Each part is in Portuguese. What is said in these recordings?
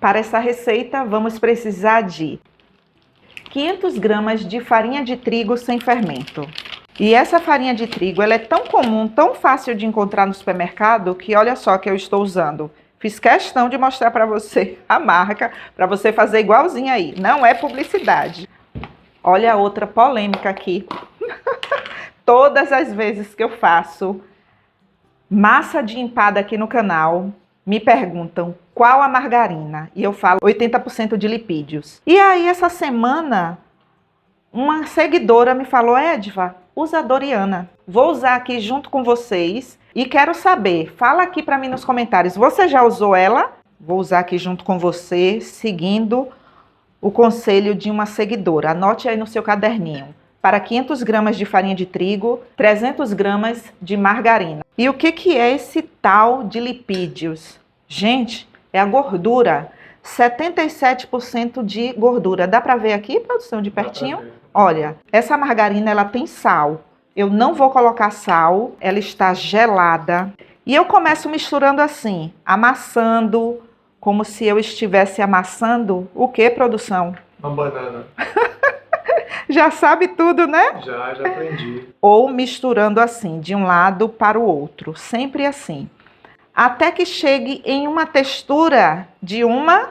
Para essa receita, vamos precisar de 500 gramas de farinha de trigo sem fermento. E essa farinha de trigo, ela é tão comum, tão fácil de encontrar no supermercado, que olha só que eu estou usando. Fiz questão de mostrar para você a marca, para você fazer igualzinho aí. Não é publicidade. Olha a outra polêmica aqui. Todas as vezes que eu faço massa de empada aqui no canal, me perguntam qual a margarina. E eu falo 80% de lipídios. E aí, essa semana, uma seguidora me falou: Edva, usa a Doriana. Vou usar aqui junto com vocês. E quero saber, fala aqui para mim nos comentários, você já usou ela? Vou usar aqui junto com você, seguindo o conselho de uma seguidora. Anote aí no seu caderninho. Para 500 gramas de farinha de trigo, 300 gramas de margarina. E o que é esse tal de lipídios? Gente, é a gordura. 77% de gordura. Dá para ver aqui, produção, de pertinho? Olha, essa margarina, ela tem sal. Eu não vou colocar sal, ela está gelada. E eu começo misturando assim, amassando, como se eu estivesse amassando o que, produção? Uma banana. Já sabe tudo, né? Já aprendi. Ou misturando assim, de um lado para o outro, sempre assim. Até que chegue em uma textura de uma...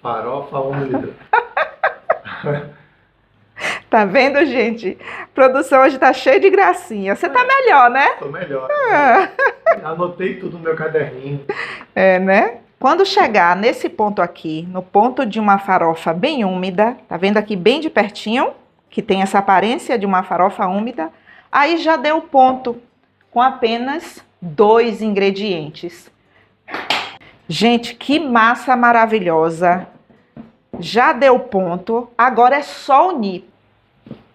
farofa úmida. Tá vendo, gente? A produção hoje tá cheia de gracinha. Você tá melhor, né? Tô melhor. Anotei tudo no meu caderninho. É, né? Quando chegar nesse ponto aqui, no ponto de uma farofa bem úmida, tá vendo aqui bem de pertinho, que tem essa aparência de uma farofa úmida, aí já deu ponto com apenas 2 ingredientes. Gente, que massa maravilhosa! Já deu ponto, agora é só unir.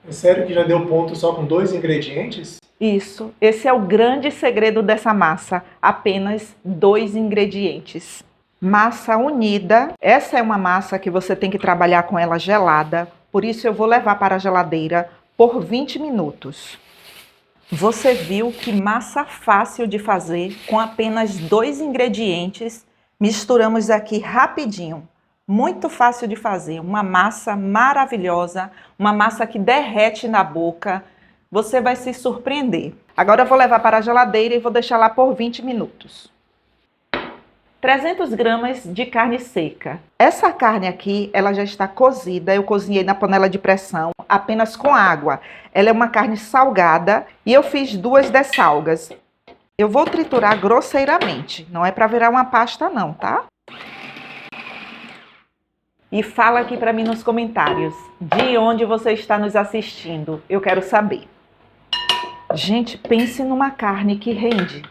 É sério que já deu ponto só com 2 ingredientes? Isso, esse é o grande segredo dessa massa, apenas 2 ingredientes. Massa unida, essa é uma massa que você tem que trabalhar com ela gelada, por isso eu vou levar para a geladeira por 20 minutos. Você viu que massa fácil de fazer, com apenas 2 ingredientes, misturamos aqui rapidinho. Muito fácil de fazer, uma massa maravilhosa, uma massa que derrete na boca. Você vai se surpreender. Agora eu vou levar para a geladeira e vou deixar lá por 20 minutos. 300 gramas de carne seca. Essa carne aqui, ela já está cozida. Eu cozinhei na panela de pressão, apenas com água. Ela é uma carne salgada e eu fiz 2 dessalgas. Eu vou triturar grosseiramente. Não é para virar uma pasta não, tá? E fala aqui para mim nos comentários, de onde você está nos assistindo. Eu quero saber. Gente, pense numa carne que rende.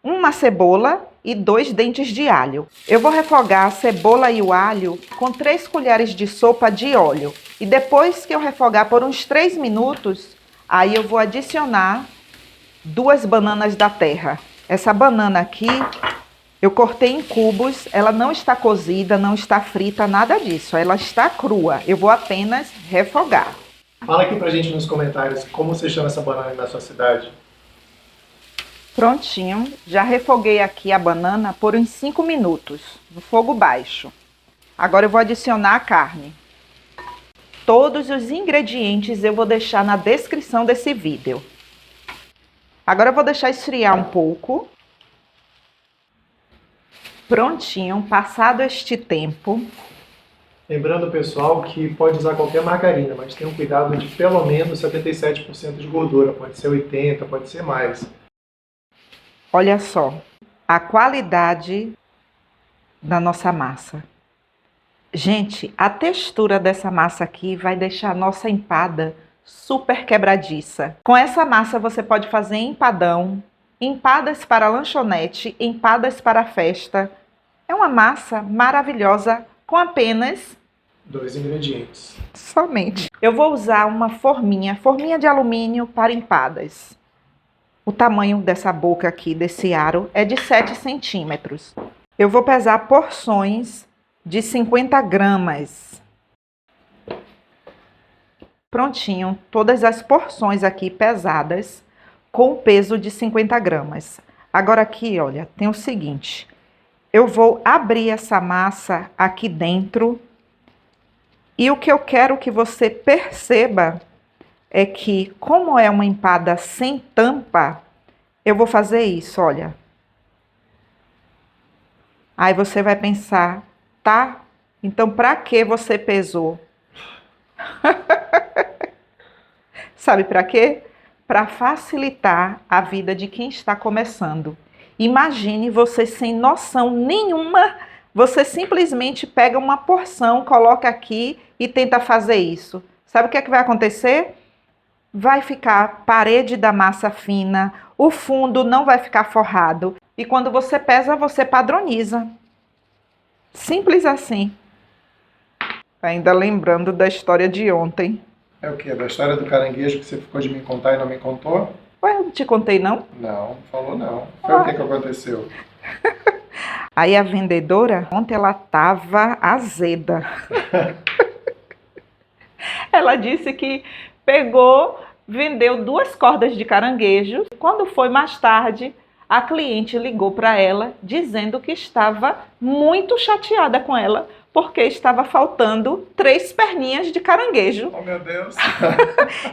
Uma cebola e 2 dentes de alho. Eu vou refogar a cebola e o alho com 3 colheres de sopa de óleo. E depois que eu refogar por uns 3 minutos, aí eu vou adicionar 2 bananas da terra. Essa banana aqui... eu cortei em cubos, ela não está cozida, não está frita, nada disso. Ela está crua. Eu vou apenas refogar. Fala aqui pra gente nos comentários como você chama essa banana na sua cidade. Prontinho. Já refoguei aqui a banana por uns 5 minutos, no fogo baixo. Agora eu vou adicionar a carne. Todos os ingredientes eu vou deixar na descrição desse vídeo. Agora eu vou deixar esfriar um pouco. Prontinho, passado este tempo. Lembrando, pessoal, que pode usar qualquer margarina, mas tenham cuidado de pelo menos 77% de gordura. Pode ser 80%, pode ser mais. Olha só, a qualidade da nossa massa. Gente, a textura dessa massa aqui vai deixar a nossa empada super quebradiça. Com essa massa você pode fazer empadão, empadas para lanchonete, empadas para festa. É uma massa maravilhosa com apenas 2 ingredientes. somente. Eu vou usar uma forminha de alumínio para empadas. O tamanho dessa boca aqui, desse aro, é de 7 centímetros. Eu vou pesar porções de 50 gramas. Prontinho, todas as porções aqui pesadas, com o peso de 50 gramas. Agora aqui, olha, tem o seguinte. eu vou abrir essa massa aqui dentro. E o que eu quero que você perceba é que, como é uma empada sem tampa, eu vou fazer isso, olha. Aí você vai pensar, tá? Então, para que você pesou? Sabe para quê? Para facilitar a vida de quem está começando. Imagine você sem noção nenhuma, você simplesmente pega uma porção, coloca aqui e tenta fazer isso. Sabe o que é que vai acontecer? Vai ficar parede da massa fina, o fundo não vai ficar forrado. E quando você pesa, você padroniza. Simples assim. Ainda lembrando da história de ontem. É o quê? Da história do caranguejo que você ficou de me contar e não me contou? Ué, eu não te contei, não? Não, falou não. Foi o que aconteceu? Aí a vendedora, ontem ela estava azeda. Ela disse que pegou, vendeu 2 cordas de caranguejo. Quando foi mais tarde, a cliente ligou para ela dizendo que estava muito chateada com ela, porque estava faltando 3 perninhas de caranguejo. Oh, meu Deus!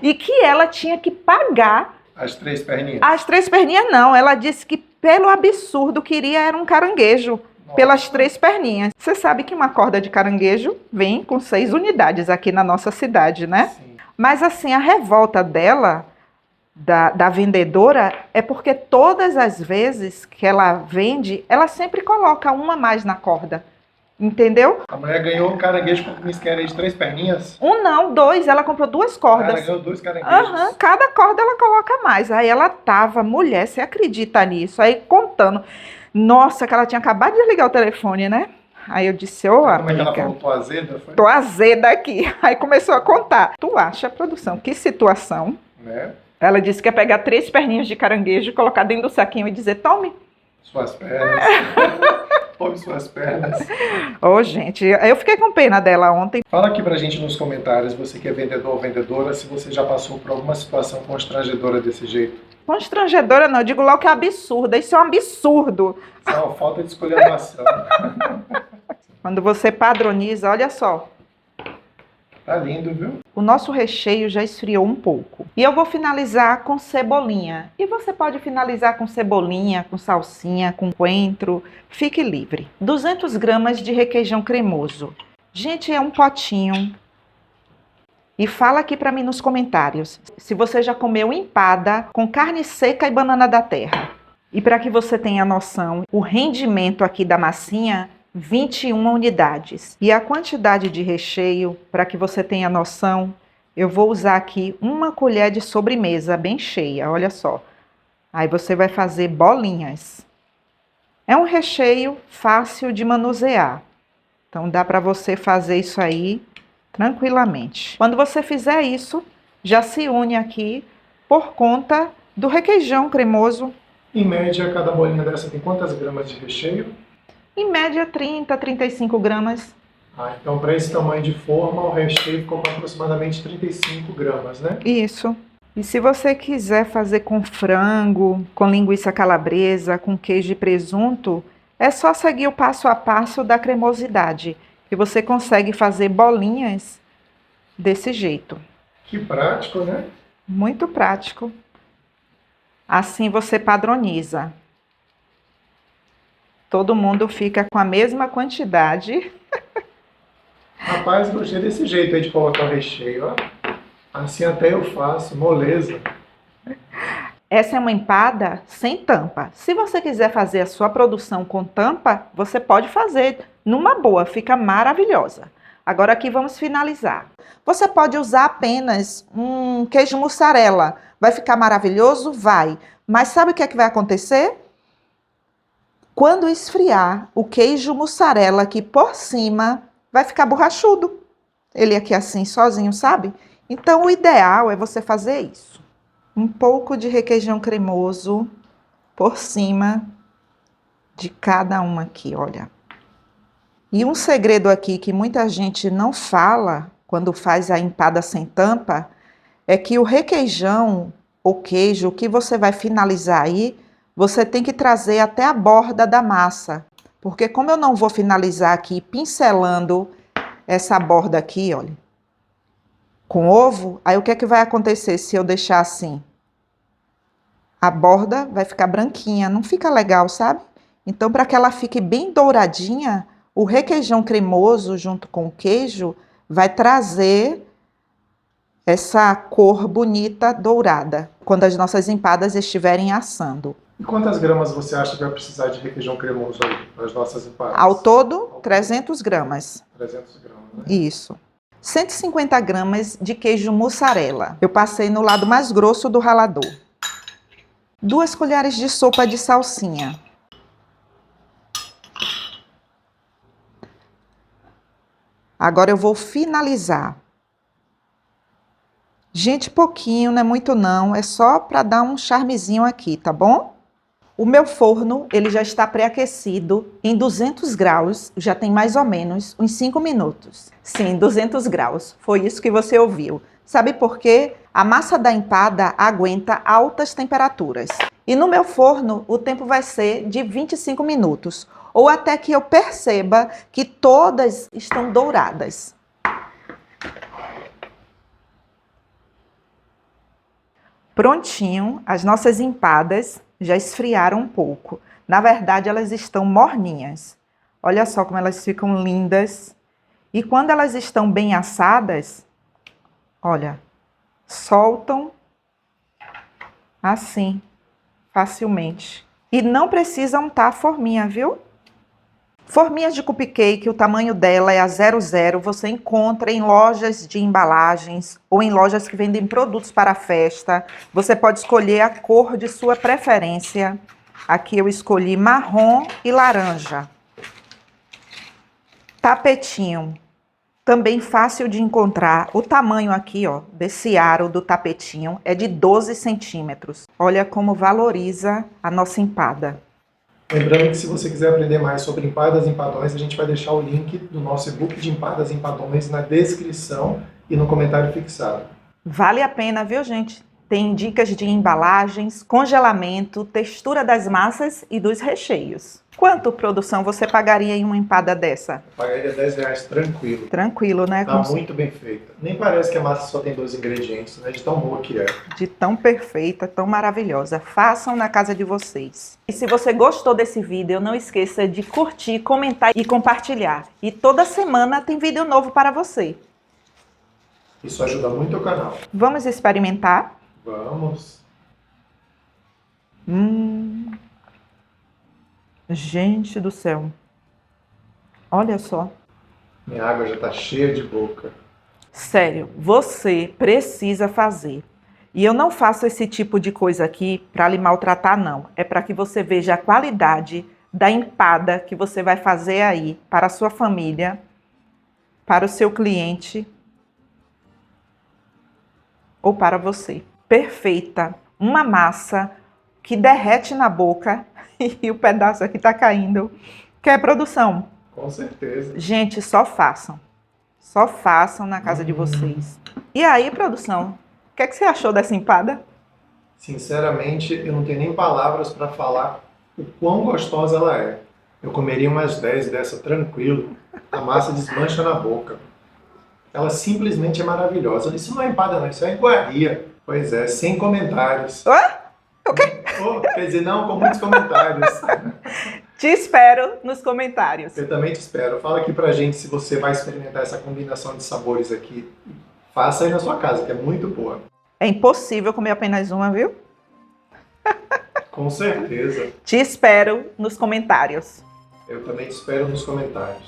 E que ela tinha que pagar. As 3 perninhas? As 3 perninhas não, ela disse que pelo absurdo queria era um caranguejo. Nossa. Pelas 3 perninhas. Você sabe que uma corda de caranguejo vem com 6 unidades aqui na nossa cidade, né? Sim. Mas assim, a revolta dela, da vendedora, é porque todas as vezes que ela vende, ela sempre coloca uma a mais na corda. Entendeu? A mulher ganhou um caranguejo com isqueira de 3 perninhas? Não, 2. Ela comprou 2 cordas. Ela ganhou 2 caranguejos. Cada corda ela coloca mais. Aí ela tava, mulher, você acredita nisso? Aí contando. Nossa, que ela tinha acabado de ligar o telefone, né? Aí eu disse, ô amiga. Como é que ela falou? Tô azeda? Foi? Tô azeda aqui. Aí começou a contar. Tu acha, produção, que situação? Né? Ela disse que ia pegar 3 perninhas de caranguejo, colocar dentro do saquinho e dizer, tome. Suas pernas. Tome suas pernas. Ô, gente, eu fiquei com pena dela ontem. Fala aqui pra gente nos comentários, você que é vendedor ou vendedora, se você já passou por alguma situação constrangedora desse jeito. Constrangedora não, eu digo logo que é absurda. Isso é um absurdo. Isso é uma falta de esculhambação. Quando você padroniza, olha só. Tá lindo, viu? O nosso recheio já esfriou um pouco. E eu vou finalizar com cebolinha. E você pode finalizar com cebolinha, com salsinha, com coentro. Fique livre. 200 gramas de requeijão cremoso. Gente, é um potinho. E fala aqui para mim nos comentários se você já comeu empada com carne seca e banana da terra. E para que você tenha noção, o rendimento aqui da massinha, 21 unidades. E a quantidade de recheio, para que você tenha noção, eu vou usar aqui 1 colher de sobremesa bem cheia, olha só. Aí você vai fazer bolinhas. É um recheio fácil de manusear. Então dá para você fazer isso aí tranquilamente. Quando você fizer isso, já se une aqui por conta do requeijão cremoso. Em média, cada bolinha dessa tem quantas gramas de recheio? Em média, 30, 35 gramas. Então, para esse tamanho de forma, o recheio ficou com aproximadamente 35 gramas, né? Isso. E se você quiser fazer com frango, com linguiça calabresa, com queijo e presunto, é só seguir o passo a passo da cremosidade, que você consegue fazer bolinhas desse jeito. Que prático, né? Muito prático. Assim você padroniza. Todo mundo fica com a mesma quantidade. Rapaz, gostei desse jeito aí de colocar o recheio, ó. Assim até eu faço, moleza. Essa é uma empada sem tampa. Se você quiser fazer a sua produção com tampa, você pode fazer numa boa, fica maravilhosa. Agora aqui vamos finalizar. Você pode usar apenas um queijo mussarela. Vai ficar maravilhoso? Vai. Mas sabe o que é que vai acontecer? Quando esfriar, o queijo mussarela aqui por cima vai ficar borrachudo. Ele aqui assim, sozinho, sabe? Então, o ideal é você fazer isso. Um pouco de requeijão cremoso por cima de cada uma aqui, olha. E um segredo aqui que muita gente não fala quando faz a empada sem tampa é que o requeijão, o queijo, o que você vai finalizar aí, você tem que trazer até a borda da massa, Porque como eu não vou finalizar aqui pincelando essa borda aqui, olha, com ovo, aí o que é que vai acontecer se eu deixar assim? A borda vai ficar branquinha, não fica legal, sabe? Então, para que ela fique bem douradinha, o requeijão cremoso junto com o queijo vai trazer essa cor bonita dourada, quando as nossas empadas estiverem assando. E quantas gramas você acha que vai precisar de requeijão cremoso aí, para as nossas empadas? Ao todo, 300 gramas. 300 gramas, né? Isso. 150 gramas de queijo mussarela. Eu passei no lado mais grosso do ralador. 2 colheres de sopa de salsinha. Agora eu vou finalizar. Gente, pouquinho, não é muito não, é só para dar um charmezinho aqui, tá bom? O meu forno, ele já está pré-aquecido em 200 graus, já tem mais ou menos uns 5 minutos. Sim, 200 graus, foi isso que você ouviu. Sabe por quê? A massa da empada aguenta altas temperaturas. E no meu forno, o tempo vai ser de 25 minutos, ou até que eu perceba que todas estão douradas. Prontinho, as nossas empadas já esfriaram um pouco. Na verdade, elas estão morninhas. Olha só como elas ficam lindas. E quando elas estão bem assadas, olha, soltam assim, facilmente. E não precisa untar a forminha, viu? Forminhas de cupcake, o tamanho dela é a 00, você encontra em lojas de embalagens ou em lojas que vendem produtos para festa. Você pode escolher a cor de sua preferência. Aqui eu escolhi marrom e laranja. Tapetinho, também fácil de encontrar. O tamanho aqui, ó, desse aro do tapetinho é de 12 centímetros. Olha como valoriza a nossa empada. Lembrando que se você quiser aprender mais sobre empadas e empadões, a gente vai deixar o link do nosso e-book de empadas e empadões na descrição e no comentário fixado. Vale a pena, viu, gente? Tem dicas de embalagens, congelamento, textura das massas e dos recheios. Quanto, produção, você pagaria em uma empada dessa? Eu pagaria R$10 tranquilo. Tranquilo, né? Tá muito bem feita. Nem parece que a massa só tem 2 ingredientes, né? De tão boa que é. De tão perfeita, tão maravilhosa. Façam na casa de vocês. E se você gostou desse vídeo, não esqueça de curtir, comentar e compartilhar. E toda semana tem vídeo novo para você. Isso ajuda muito o canal. Vamos experimentar? Vamos. Gente do céu. Olha só. Minha água já tá cheia de boca. Sério, você precisa fazer. E eu não faço esse tipo de coisa aqui para lhe maltratar, não. É para que você veja a qualidade da empada que você vai fazer aí para a sua família, para o seu cliente ou para você. Perfeita. Uma massa que derrete na boca e o pedaço aqui tá caindo. Quer produção? Com certeza. Gente, só façam. Só façam na casa de vocês. E aí, produção? O que é que você achou dessa empada? Sinceramente, eu não tenho nem palavras para falar o quão gostosa ela é. Eu comeria umas 10 dessa tranquilo. A massa desmancha na boca. Ela simplesmente é maravilhosa. Isso não é empada, não. Isso é iguaria. Pois é, sem comentários. O quê? Oh, quer dizer, não, com muitos comentários. Te espero nos comentários. Eu também te espero. Fala aqui pra gente se você vai experimentar essa combinação de sabores aqui. Faça aí na sua casa, que é muito boa. É impossível comer apenas uma, viu? Com certeza. Te espero nos comentários. Eu também te espero nos comentários.